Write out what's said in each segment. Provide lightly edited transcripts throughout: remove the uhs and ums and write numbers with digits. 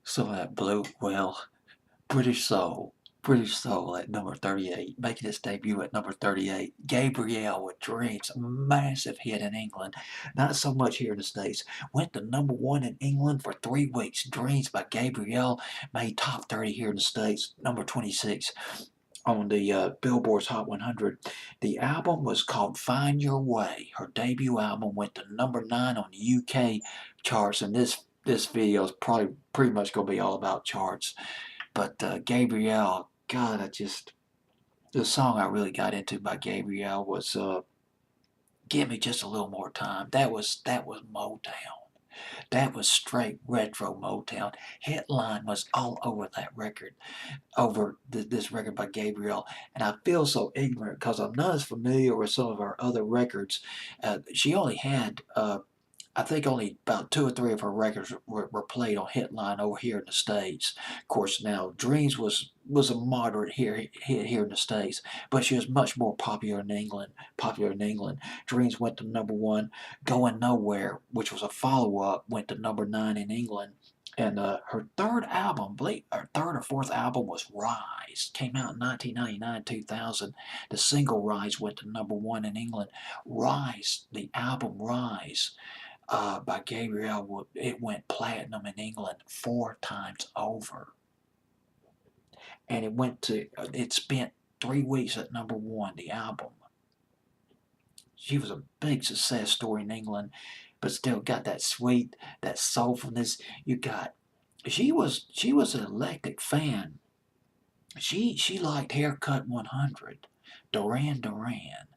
So that blue, well, British Soul. British Soul at number 38, making its debut at number 38. Gabrielle with Dreams, a massive hit in England. Not so much here in the States. Went to number one in England for 3 weeks. Dreams by Gabrielle made top 30 here in the States, number 26 on the Billboard's Hot 100. The album was called Find Your Way. Her debut album went to number 9 on the UK charts, and this video is probably pretty much going to be all about charts. But Gabrielle, God, the song I really got into by Gabrielle was "Give Me Just a Little More Time." That was Motown. That was straight retro Motown. Headline was all over that record, over this record by Gabrielle, and I feel so ignorant because I'm not as familiar with some of her other records. She only had I think only about 2 or 3 of her records were played on Hitline over here in the States. Of course, now Dreams was a moderate hit here in the States, but she was much more popular in England. Popular in England, Dreams went to number one. Going Nowhere, which was a follow-up, went to number 9 in England. And her third album, her third or fourth album was Rise. Came out in 1999, 2000. The single Rise went to number one in England. Rise, the album Rise, by Gabrielle, it went platinum in England 4 times over. And it spent 3 weeks at number one, the album. She was a big success story in England, but still got that sweet, that soulfulness. She was an eclectic fan. She liked Haircut 100, Duran Duran,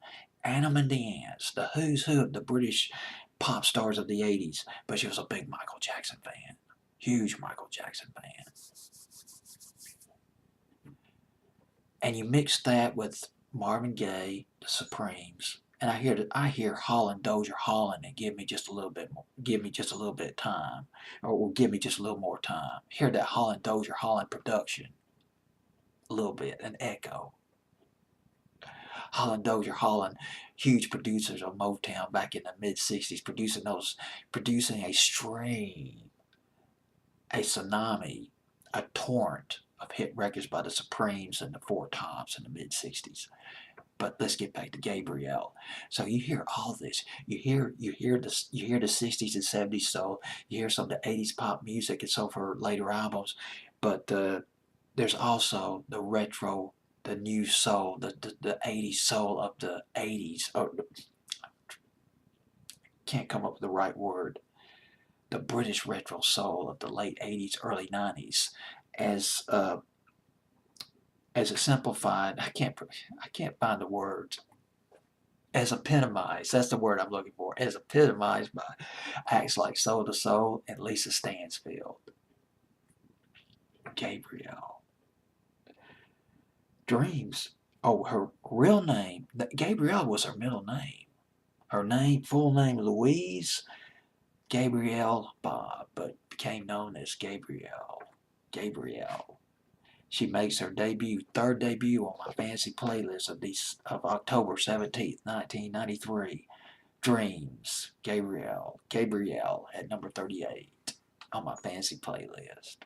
Adam and the Ants, the who's who of the British pop stars of the 80s, but she was a big Michael Jackson fan. Huge Michael Jackson fan. And you mix that with Marvin Gaye, the Supremes, and I hear Holland, Dozier Holland, and give me just a little bit more, give me just a little bit of time, or give me just a little more time. Hear that Holland, Dozier Holland production, a little bit, an echo. Holland, Dozier Holland, huge producers of Motown back in the mid '60s, producing a stream, a tsunami, a torrent of hit records by the Supremes and the Four Tops in the mid '60s. But let's get back to Gabrielle. So you hear all this. You hear the '60s and '70s soul. You hear some of the '80s pop music and some of her later albums. But there's also the retro, the new soul, the '80s soul of the '80s. Or, can't come up with the right word. The British retro soul of the late '80s, early '90s, as uh, as a simplified. I can't find the words. As epitomized, that's the word I'm looking for. As epitomized by acts like Soul to Soul and Lisa Stansfield. Gabrielle. Dreams. Oh, her real name. Gabrielle was her middle name. Her name, full name, Louise Gabrielle Bob, but became known as Gabrielle. Gabrielle. She makes her third debut on my fancy playlist of October 17th, 1993. Dreams, Gabrielle at number 38 on my fancy playlist.